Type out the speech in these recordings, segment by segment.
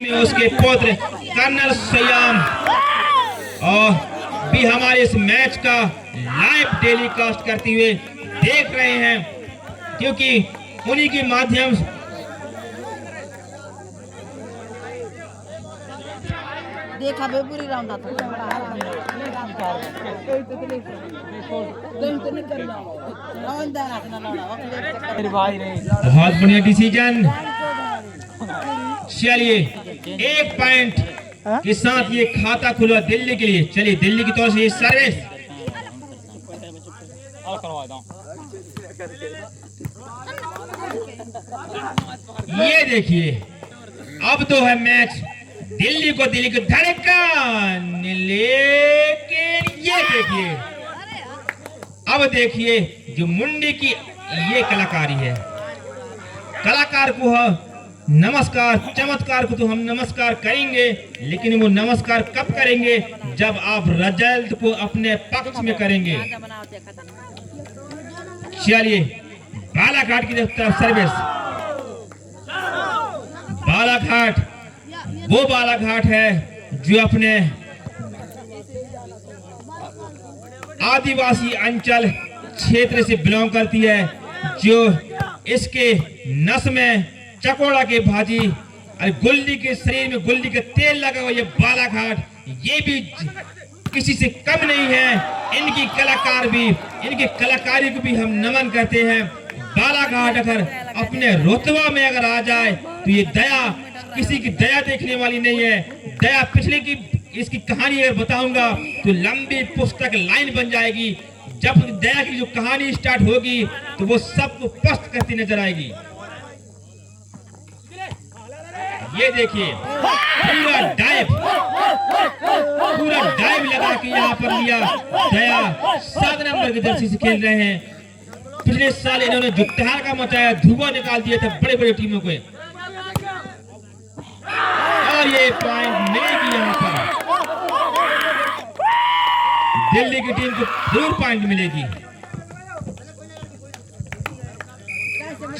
में उसके पुत्र कर्नल सयाम और भी हमारे इस मैच का लाइव टेलीकास्ट करते हुए देख रहे हैं, क्योंकि उन्हीं के माध्यम देखा पूरी राउंड आता बहुत बढ़िया डिसीजन। चलिए एक पॉइंट के साथ ये खाता खुला दिल्ली के लिए। चलिए दिल्ली की तरफ से ये सर्विस, ये देखिए अब तो है मैच दिल्ली को धड़कन, लेकिन ये देखिए अब देखिए जो मुंडी की ये कलाकारी है। कलाकार को नमस्कार, चमत्कार को तो हम नमस्कार करेंगे, लेकिन वो नमस्कार कब करेंगे? जब आप रिजल्ट को अपने पक्ष में करेंगे। चलिए बालाघाट की तरफ सर्विस। बालाघाट वो बालाघाट है जो अपने आदिवासी अंचल क्षेत्र से बिलोंग करती है, जो इसके नस में चकोड़ा के भाजी और गुल्ली के शरीर में गुल्ली का तेल लगा हुआ ये बालाघाट, ये भी किसी से कम नहीं है। इनकी कलाकार भी, इनकी कलाकारी को भी हम नमन करते हैं। बालाघाट अगर अपने रुतबा में अगर आ जाए तो ये दया, किसी की दया देखने वाली नहीं है। दया पिछले की इसकी कहानी अगर बताऊंगा तो लंबी पुस्तक लाइन बन जाएगी। जब दया की जो कहानी स्टार्ट होगी तो वो सबको पस्त करती नजर आएगी। ये देखिए पूरा डाइव लगा के यहाँ पर लिया। दया 7 नंबर की जर्सी से खेल रहे हैं। पिछले साल इन्होंने जो तहलका मचाया, धुआं निकाल दिया था बड़े बड़े टीमों को, और ये पॉइंट मिलेगी यहाँ पर दिल्ली की टीम को, जरूर पॉइंट मिलेगी।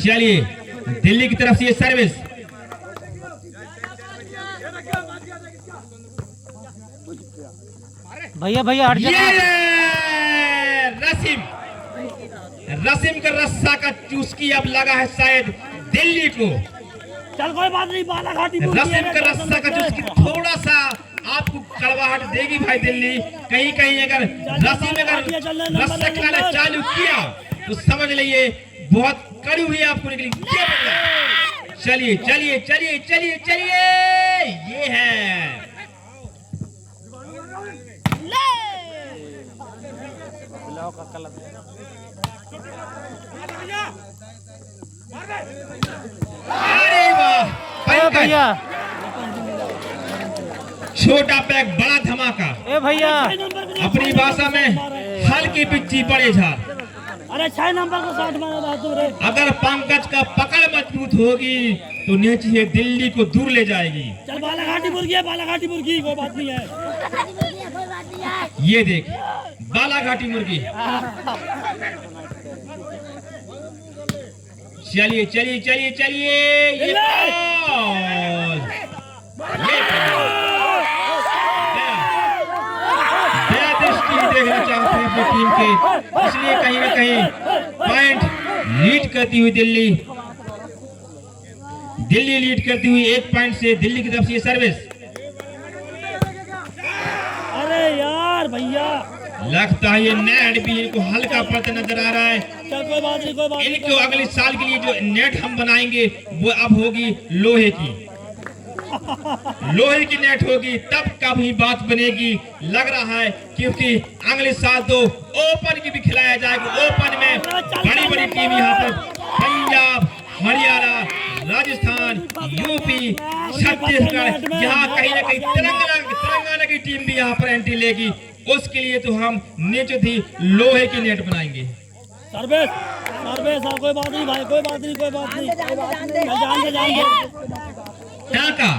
चलिए दिल्ली की तरफ से ये सर्विस, भैया हट रसीम का रस्सा का चुस्की अब लगा है शायद दिल्ली को। चल कोई बात नहीं, बालाघाटी रसीम का रस्सा का चुस्की थोड़ा सा आपको कड़वाहट देगी भाई दिल्ली। कहीं कहीं अगर रसीम रस्सा खिलाना चालू किया तो समझ लीजिए बहुत कड़ी हुई आपको निकली। चलिए चलिए चलिए चलिए चलिए, ये है अरे वाह भैया, छोटा पैक बड़ा धमाका। ए भैया अपनी भाषा में हल्की पिच्ची बड़े झाड़। अरे 6 नंबर को 60 मारा तू रे। अगर पंकज का पकड़ मजबूत होगी तो नीचे से दिल्ली को दूर ले जाएगी। चल बालाघाटी मुर्गी है, बालाघाटी मुर्गी, कोई बात नहीं है। ये देख बालाघाटी मुर्गी। चलिए चलिए चलिए चलिए, ये बॉल, दया दृष्टि देखना चाहते हैं अपनी टीम के, इसलिए कहीं ना कहीं पॉइंट लीड करती हुई दिल्ली लीड करती हुई 1 पॉइंट से। दिल्ली की तरफ से ये सर्विस। अरे यार भैया, लगता है ये नेट भी इनको हल्का पड़ता नजर आ रहा है। चल कोई बात नहीं, कोई बात नहीं। इनको अगले साल के लिए जो नेट हम बनाएंगे वो अब होगी लोहे की। लोहे की नेट होगी तब कभी बात बनेगी। लग रहा है क्योंकि अगले साल तो ओपन की भी खिलाया जाएगा। ओपन में बड़ी बड़ी टीम यहाँ पर पंजाब, हरियाणा, राजस्थान, यूपी, छत्तीसगढ़, यहाँ कहीं ना कहीं तेलंगाना की टीम भी यहाँ पर एंट्री लेगी। उसके लिए तो हम नीचे थी लोहे की नेट बनाएंगे। सर्विस कोई बात नहीं भाई, कोई बात नहीं, कोई बात नहीं। जान टाका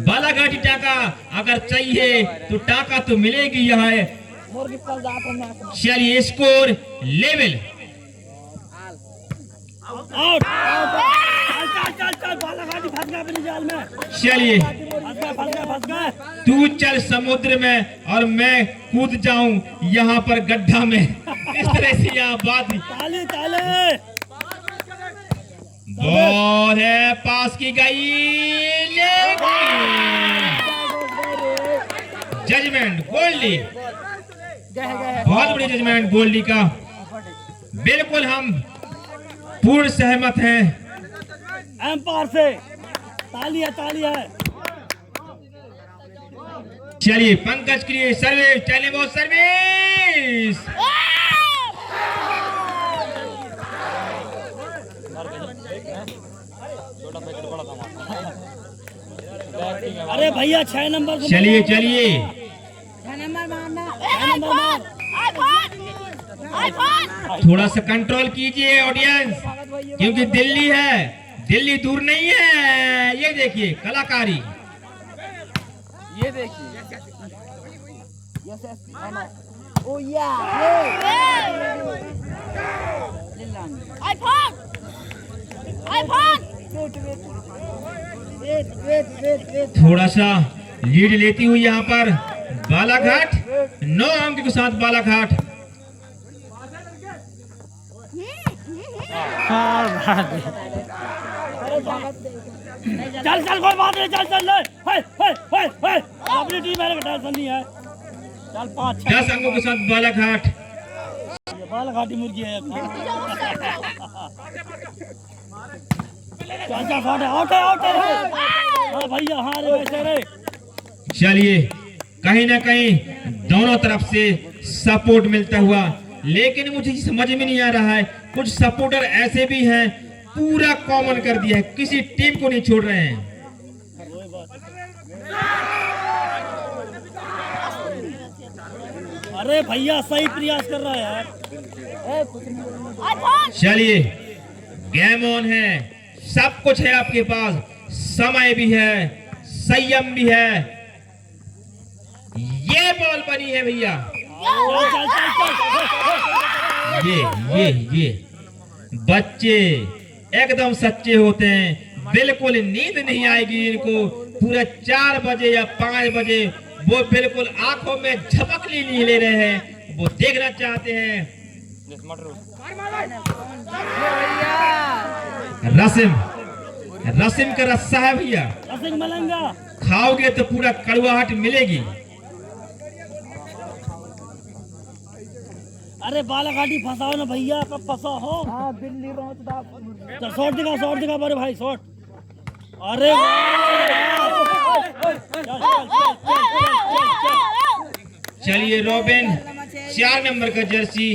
बालाघाटी टाका अगर चाहिए तो टाका तो मिलेगी यहाँ है। चलिए स्कोर लेवल आउट। चल चल बालाघाटी फंस गया अपनी जाल में। चलिए फंस गए। तू चल समुद्र में और मैं कूद जाऊं यहाँ पर गड्ढा में। इस तरह से यहाँ बात ताली ताली। बॉल है पास की गई जजमेंट गोल्डी। बहुत बड़ी जजमेंट गोल्डी का। बिल्कुल हम पूर्ण सहमत हैं एम्पायर से। ताली है। चलिए पंकज के लिए सर्विस, चलिए बहुत सर्विस। अरे भैया 6 नंबर। चलिए थोड़ा सा कंट्रोल कीजिए ऑडियंस, क्योंकि दिल्ली है, दिल्ली दूर नहीं है। ये देखिए कलाकारी, ये देखिए। ओ या थोड़ा सा लीड लेती हुई यहाँ पर बालाघाट, 9 अंक के साथ बालाघाट। चल कोई बात नहीं, चल ले। अपनी टीम है, टेंशन नहीं है। चल 10 अंकों के साथ बालाघाट। बालाघाटी मुर्गी है। चल आउट है। हाँ भैया, हाँ रे वैसे रे। चलिए कहीं ना कहीं दोनों तरफ से सपोर्ट मिलता हुआ, लेकिन मुझे समझ में नहीं आ रहा है, कुछ सपोर्टर ऐसे भी हैं पूरा कॉमन कर दिया है, किसी टीम को नहीं छोड़ रहे हैं। अरे भैया सही प्रयास कर रहा है यार। चलिए गेम ऑन है, सब कुछ है आपके पास, समय भी है, संयम भी है। ये बॉल बनी है भैया। ये बच्चे एकदम सच्चे होते हैं, बिल्कुल नींद नहीं आएगी इनको। पूरा 4 बजे या 5 बजे वो बिल्कुल आंखों में झपकली नहीं ले रहे हैं, वो देखना चाहते हैं। रसिम का रस्सा है भैया, खाओगे तो पूरा कड़वाहट मिलेगी। अरे बालाघाटी फंसाओ ना भैया, कब फंसा हो। दिल्ली शॉट दिखा बड़े भाई, शॉट। अरे चलिए रॉबिन 4 नंबर का जर्सी,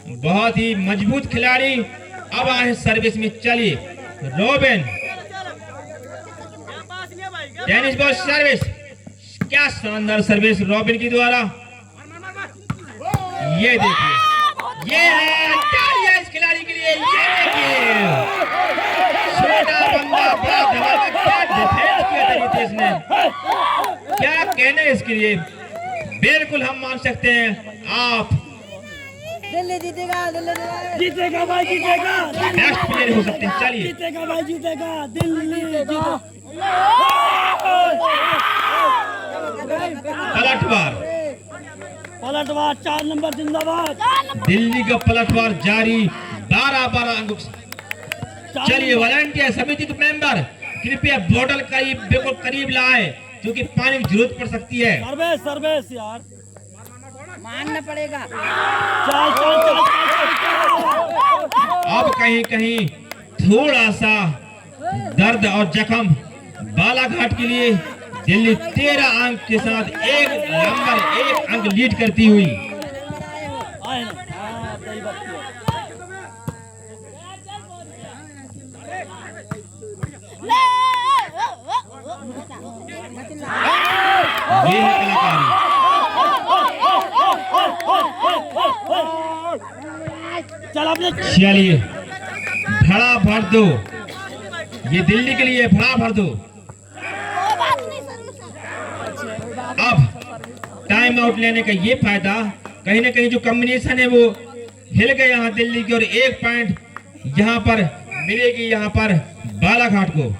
बहुत ही मजबूत खिलाड़ी, अब आए सर्विस में। चलिए रॉबिन, टेनिस बॉल सर्विस, क्या शानदार सर्विस रॉबिन की द्वारा। ये देखिए, ये है तालियां इस खिलाड़ी के लिए। ये देखिए छोटा बंदा बड़ा धमाका, क्या डिफेंस किया था रितेश ने, क्या कहने इसके लिए। बिल्कुल हम मान सकते हैं आप दिल्ली जीतेगा भाई, जीतेगा। बेस्ट प्लेयर हो सकते हैं। चलिए जीतेगा भाई, जीतेगा दिल्ली। पलटवार 4 नंबर जिंदाबाद। दिल्ली का पलटवार जारी, 12 अंक। चलिए वॉलंटियर समिति के मेंबर कृपया बोतल करीब, बिल्कुल करीब लाए, क्योंकि पानी की जरूरत पड़ सकती है। सर्विस यार मानना पड़ेगा। चल। अब कहीं थोड़ा सा दर्द और जख्म बालाघाट के लिए। दिल्ली 13 अंक के साथ 1 अंक लीड करती हुई। ये है कलाकारी। चलिए भड़ा भर दो, ये दिल्ली के लिए भड़ा भर दो। अब टाइम आउट लेने का ये फायदा, कहीं ना कहीं जो कॉम्बिनेशन है वो हिल गए यहाँ दिल्ली की, और 1 पॉइंट यहाँ पर मिलेगी यहाँ पर बालाघाट को।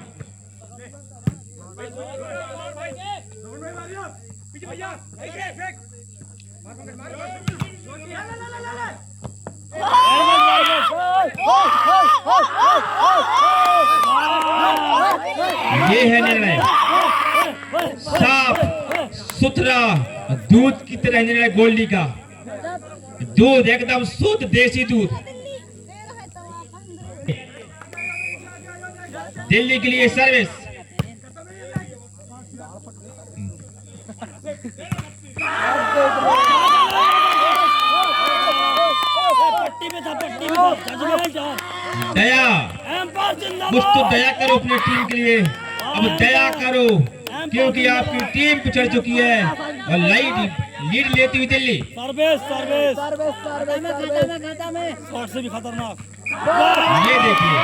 ये है निर्णय, साफ सुथरा दूध की तरह निर्णय गोल्डी का। दूध एकदम शुद्ध देसी दूध। दिल्ली के लिए सर्विस। दया, कुछ तो दया करो अपनी टीम के लिए। अब दया करो क्योंकि आपकी टीम पिछड़ चुकी है और लीड लेती हुई दिल्ली। सर्विस सर्विस खाता में शॉट से भी खतरनाक। ये देखिए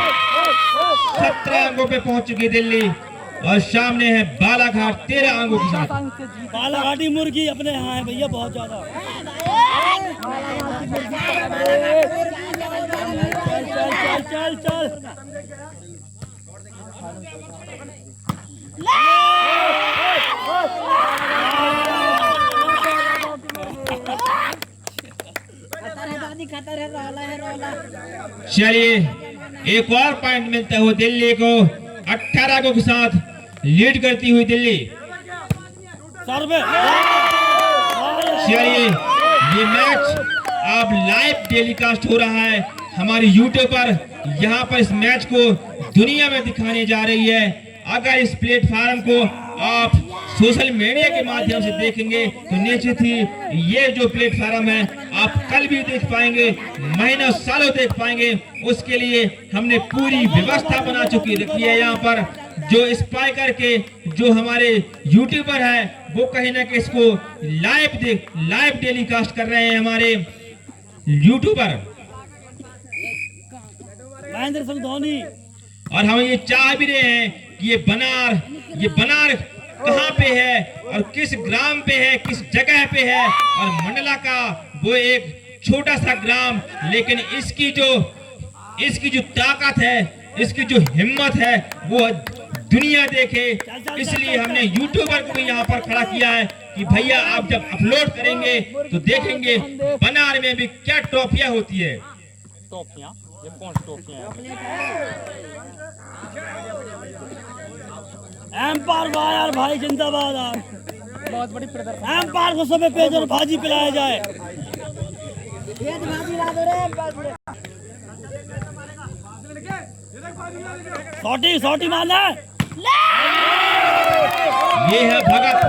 17 अंकों पे पहुंच चुकी दिल्ली और सामने है बालाघाट 13 अंकों के साथ। बालाघाटी मुर्गी अपने यहाँ है भैया बहुत ज्यादा। चल चल चल खतर है रोला। चलिए एक और पॉइंट मिलता हुआ दिल्ली को। 18 अंकों के साथ लीड करती हुई दिल्ली। चलिए ये मैच अब लाइव टेलीकास्ट हो रहा है हमारे यूट्यूब पर। यहाँ पर इस मैच को दुनिया में दिखाने जा रही है। अगर इस प्लेटफार्म को आप सोशल मीडिया के माध्यम से देखेंगे तो निश्चित ही ये जो प्लेटफार्म है आप कल भी देख पाएंगे, महीनों सालों देख पाएंगे। उसके लिए हमने पूरी व्यवस्था बना चुकी रखी है। यहाँ पर जो स्पाइकर के जो हमारे यूट्यूबर है वो कहीं ना कहीं इसको लाइव टेलीकास्ट कर रहे हैं हमारे यूट्यूबर महेंद्र सिंह धोनी। और हम ये चाह भी रहे हैं कि ये बनार कहाँ पे है और किस ग्राम पे है, किस जगह पे है। और मंडला का वो एक छोटा सा ग्राम, लेकिन इसकी जो ताकत है, इसकी जो हिम्मत है वो दुनिया देखे। इसलिए हमने यूट्यूबर को भी यहाँ पर खड़ा किया है कि भैया आप जब अपलोड करेंगे तो देखेंगे बनार में भी क्या ट्रॉफियां होती है। टॉफियां ये कौन टॉफियां? एम्पायर यार भाई जिंदाबाद यार। बहुत बड़ी प्रदर्शन। एम्पायर को सुबह पेज और भाजी पिलाया जाए। सॉटी मारना। ये है भगत।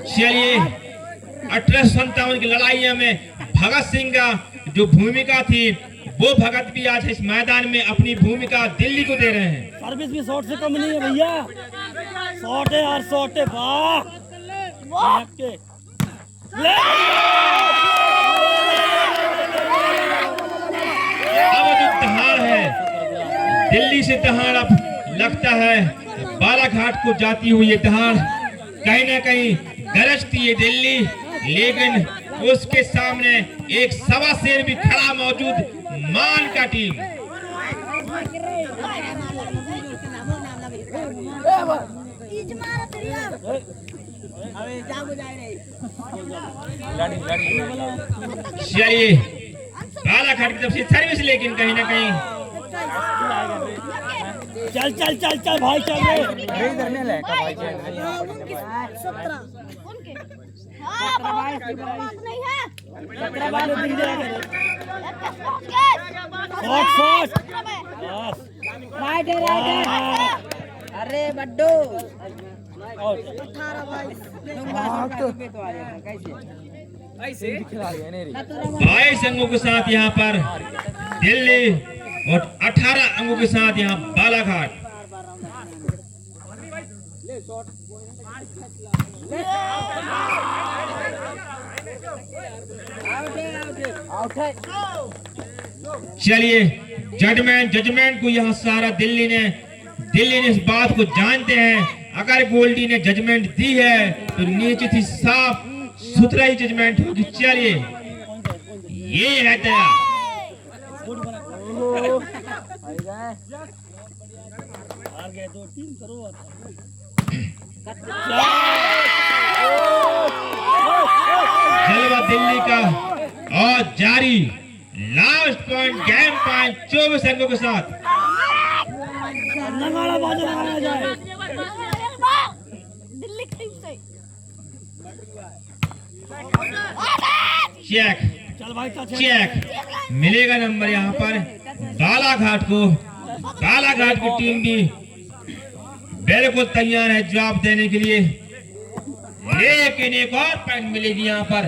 चलिए 1857 की लड़ाई में भगत सिंह का जो भूमिका थी वो भगत भी आज इस मैदान में अपनी भूमिका दिल्ली को दे रहे हैं। सर्विस भी शॉट से कम नहीं है भैया। शॉट है यार, शॉट है। वाह अब जो दहाड़ है दिल्ली से दहाड़ अब लगता है बालाघाट को जाती हुई। ये दहाड़ कहीं ना कहीं गरजती है दिल्ली, लेकिन उसके सामने एक सवा शेर भी खड़ा मौजूद मान का टीम। चलिए बालाघाट की तरफ से सर्विस, लेकिन कहीं ना कहीं चल भाई चल अरे बड्डो 22 अंकों के साथ यहाँ पर दिल्ली और 18 अंकों के साथ यहाँ बालाघाट। चलिए जजमेंट को यहाँ सारा दिल्ली ने इस बात को जानते हैं। अगर गोल्डी ने जजमेंट दी है तो निश्चित ही साफ सुथरा ही जजमेंट होगी। चलिए ये है दया। हार गए तो टीम करो जलवा दिल्ली का और जारी लास्ट पॉइंट गेम पॉइंट 24 अंकों के साथ नगाड़ा बाजा लगाया जाए दिल्ली टीम से चेक चल भाई चेक मिलेगा नंबर यहाँ पर बालाघाट को। बालाघाट की टीम भी बिल्कुल तैयार है जवाब देने के लिए, लेकिन एक और पॉइंट मिलेगी यहाँ पर।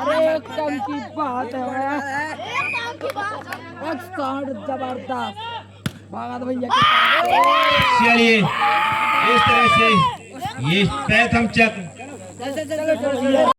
अरे कम की बात है जबरदस्त भगत भैया चलिए इस तरह से ये प्रथम चक्र चल